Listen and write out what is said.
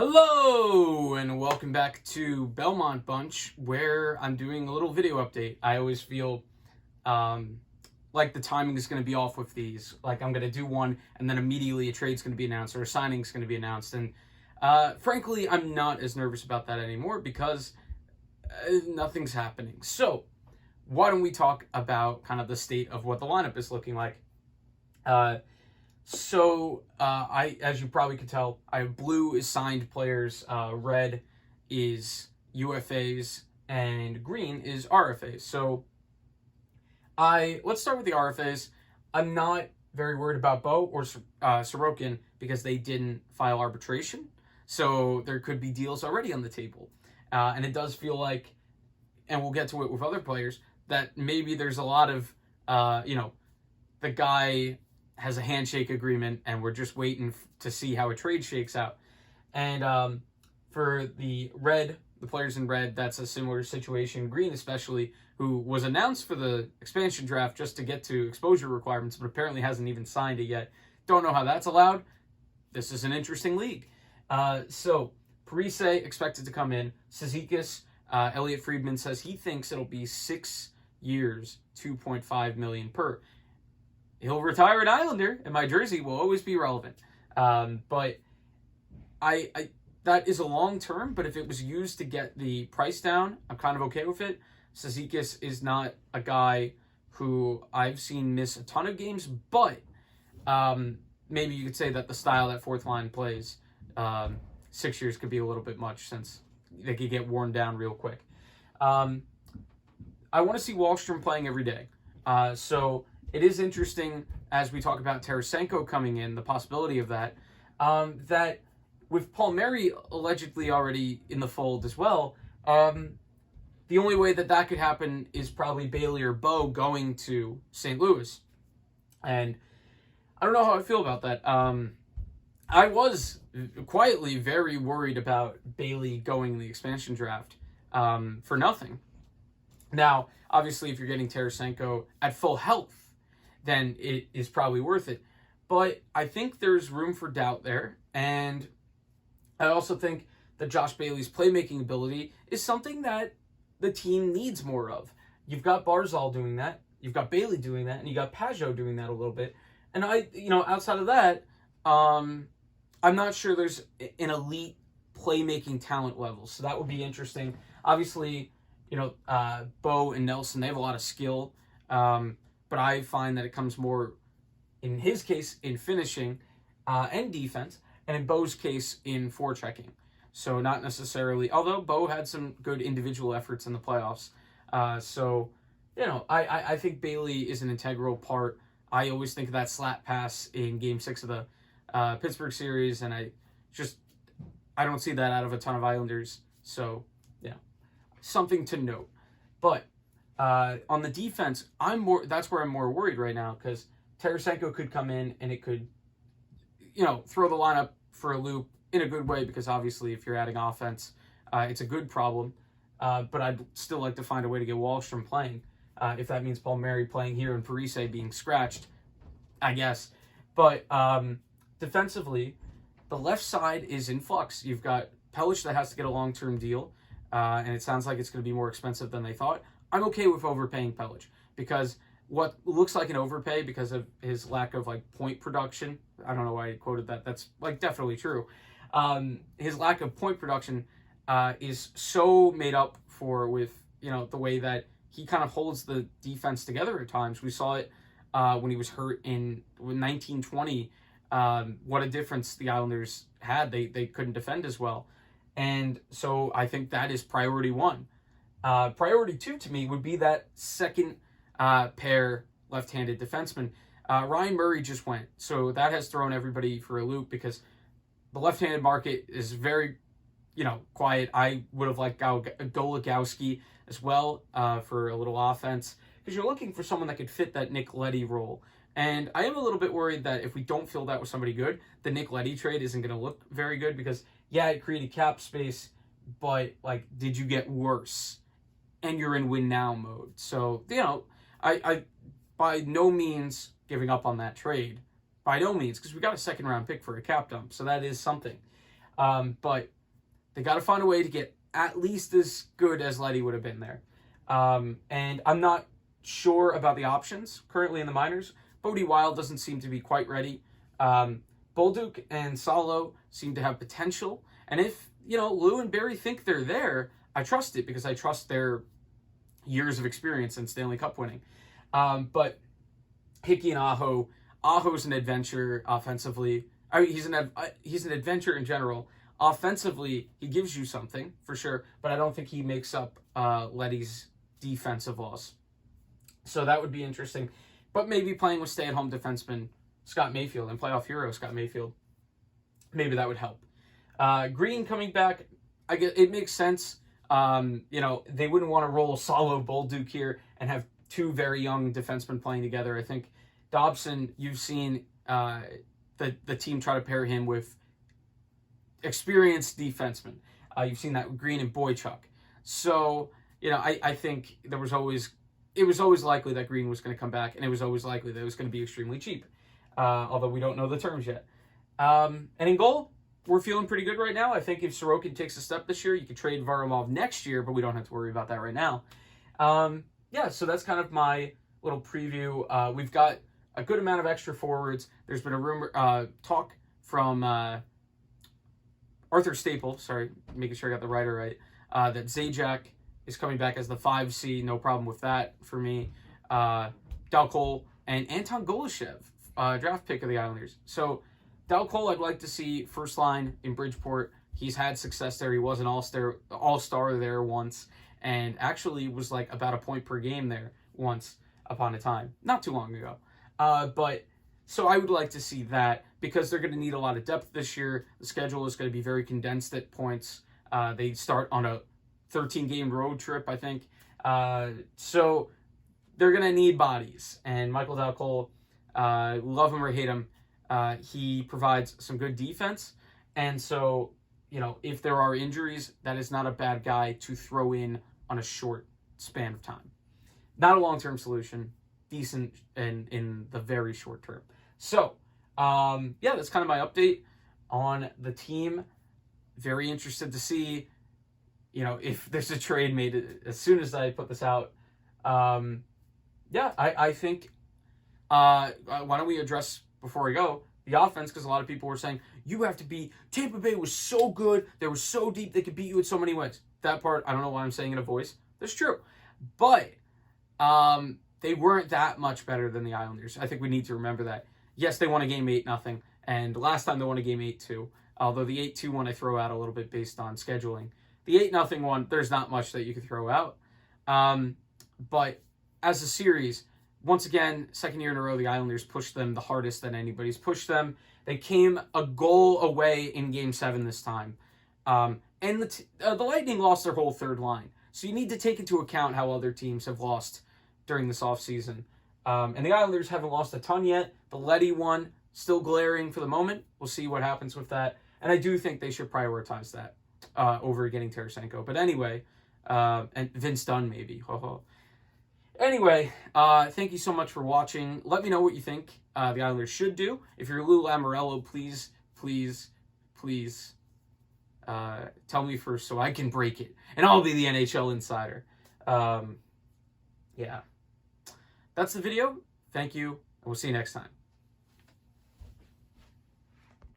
Hello and welcome back to Belmont Bunch, where I'm doing a little video update. I always feel like the timing is going to be off with these. Like I'm going to do one and then immediately a trade's going to be announced or a signing's going to be announced. And frankly, I'm not as nervous about that anymore because nothing's happening. So why don't we talk about kind of the state of what the lineup is looking like? As you probably could tell, I have blue is signed players, red is UFAs, and green is RFAs. So let's start with the RFAs. I'm not very worried about Bo or Sorokin because they didn't file arbitration. So there could be deals already on the table. And it does feel like, and we'll get to it with other players, that maybe there's a lot of, the guy has a handshake agreement and we're just waiting to see how a trade shakes out. And for the players in red, that's a similar situation. Green especially, who was announced for the expansion draft just to get to exposure requirements, but apparently hasn't even signed it yet. Don't know how that's allowed. This is an interesting league. So Parise expected to come in. Cizikas, Elliot Friedman says he thinks it'll be 6 years, $2.5 million per. He'll retire an Islander, and my jersey will always be relevant. But that is a long term, but if it was used to get the price down, I'm kind of okay with it. Cizikas is not a guy who I've seen miss a ton of games, but maybe you could say that the style that fourth line plays, 6 years could be a little bit much since they could get worn down real quick. I want to see Wahlstrom playing every day. So it is interesting as we talk about Tarasenko coming in, the possibility of that, that with Palmieri allegedly already in the fold as well, the only way that could happen is probably Bailey or Bo going to St. Louis. And I don't know how I feel about that. I was quietly very worried about Bailey going in the expansion draft for nothing. Now, obviously, if you're getting Tarasenko at full health, then it is probably worth it. But I think there's room for doubt there. And I also think that Josh Bailey's playmaking ability is something that the team needs more of. You've got Barzal doing that. You've got Bailey doing that. And you got Pajot doing that a little bit. And outside of that, I'm not sure there's an elite playmaking talent level. So that would be interesting. Obviously, Bo and Nelson, they have a lot of skill. But I find that it comes more, in his case, in finishing and defense, and in Bo's case, in forechecking. So not necessarily, although Bo had some good individual efforts in the playoffs. I think Bailey is an integral part. I always think of that slap pass in Game 6 of the Pittsburgh series, and I don't see that out of a ton of Islanders. So, something to note. But on the defense, that's where I'm more worried right now, because Tarasenko could come in and it could, throw the lineup for a loop in a good way, because obviously if you're adding offense, it's a good problem. But I'd still like to find a way to get Wahlstrom playing. If that means Palmieri playing here and Parise being scratched, I guess. But defensively, the left side is in flux. You've got Pelech that has to get a long-term deal, and it sounds like it's going to be more expensive than they thought. I'm okay with overpaying Pelech, because what looks like an overpay because of his lack of point production. I don't know why I quoted that. That's definitely true. His lack of point production is so made up for with the way that he kind of holds the defense together at times. We saw it when he was hurt in 1920. What a difference the Islanders had. They couldn't defend as well, and so I think that is priority one. Priority two to me would be that second pair left-handed defenseman. Ryan Murray just went, so that has thrown everybody for a loop, because the left-handed market is very, quiet. I would have liked Golagowski as well for a little offense, because you're looking for someone that could fit that Nick Leddy role. And I am a little bit worried that if we don't fill that with somebody good, the Nick Leddy trade isn't going to look very good, because, it created cap space, but, did you get worse? And you're in win now mode. So, I by no means giving up on that trade. By no means, because we got a second round pick for a cap dump. So that is something. But they got to find a way to get at least as good as Letty would have been there. And I'm not sure about the options currently in the minors. Bodie Wild doesn't seem to be quite ready. Bolduc and Salo seem to have potential. And if, Lou and Barry think they're there, I trust it because I trust their years of experience in Stanley Cup winning. But Hickey and Aho's an adventure offensively. I mean, he's an adventure in general. Offensively, he gives you something for sure, but I don't think he makes up Letty's defensive loss. So that would be interesting. But maybe playing with stay-at-home defenseman Scott Mayfield and playoff hero Scott Mayfield, maybe that would help. Green coming back, I guess it makes sense. They wouldn't want to roll Salo Bolduc here and have two very young defensemen playing together. I think Dobson, you've seen the team try to pair him with experienced defensemen. You've seen that with Green and Boychuk. So, I think it was always likely that Green was going to come back, and it was always likely that it was going to be extremely cheap, although we don't know the terms yet. And in goal, we're feeling pretty good right now. I think if Sorokin takes a step this year, you could trade Varlamov next year, but we don't have to worry about that right now. So that's kind of my little preview. We've got a good amount of extra forwards. There's been a rumor, talk from Arthur Staple, sorry, making sure I got the writer right, that Zajac is coming back as the 5C, no problem with that for me. Dal Cole and Anton Golishev, draft pick of the Islanders. So Dal Cole, I'd like to see first line in Bridgeport. He's had success there. He was an all-star there once, and actually was like about a point per game there once upon a time, not too long ago. So I would like to see that because they're going to need a lot of depth this year. The schedule is going to be very condensed at points. They start on a 13-game road trip, I think. So they're going to need bodies. And Michael Dal Cole, love him or hate him, he provides some good defense. And so, if there are injuries, that is not a bad guy to throw in on a short span of time. Not a long-term solution. Decent in the very short term. So, that's kind of my update on the team. Very interested to see, if there's a trade made as soon as I put this out. I think, why don't we address, before we go, the offense, because a lot of people were saying, Tampa Bay was so good, they were so deep, they could beat you in so many ways. That part, I don't know why I'm saying in a voice. That's true. But, they weren't that much better than the Islanders. I think we need to remember that. Yes, they won a game 8-0, and last time they won a game 8-2, although the 8-2 one I throw out a little bit based on scheduling. The 8-0 one, there's not much that you could throw out. But as a series, once again, second year in a row, the Islanders pushed them the hardest that anybody's pushed them. They came a goal away in Game 7 this time. And the Lightning lost their whole third line. So you need to take into account how other teams have lost during this offseason. And the Islanders haven't lost a ton yet. The Letty one, still glaring for the moment. We'll see what happens with that. And I do think they should prioritize that over getting Tarasenko. But anyway, and Vince Dunn maybe. Anyway, thank you so much for watching. Let me know what you think the Islanders should do. If you're Lou Lamoriello, please tell me first so I can break it. And I'll be the NHL insider. That's the video. Thank you, and we'll see you next time.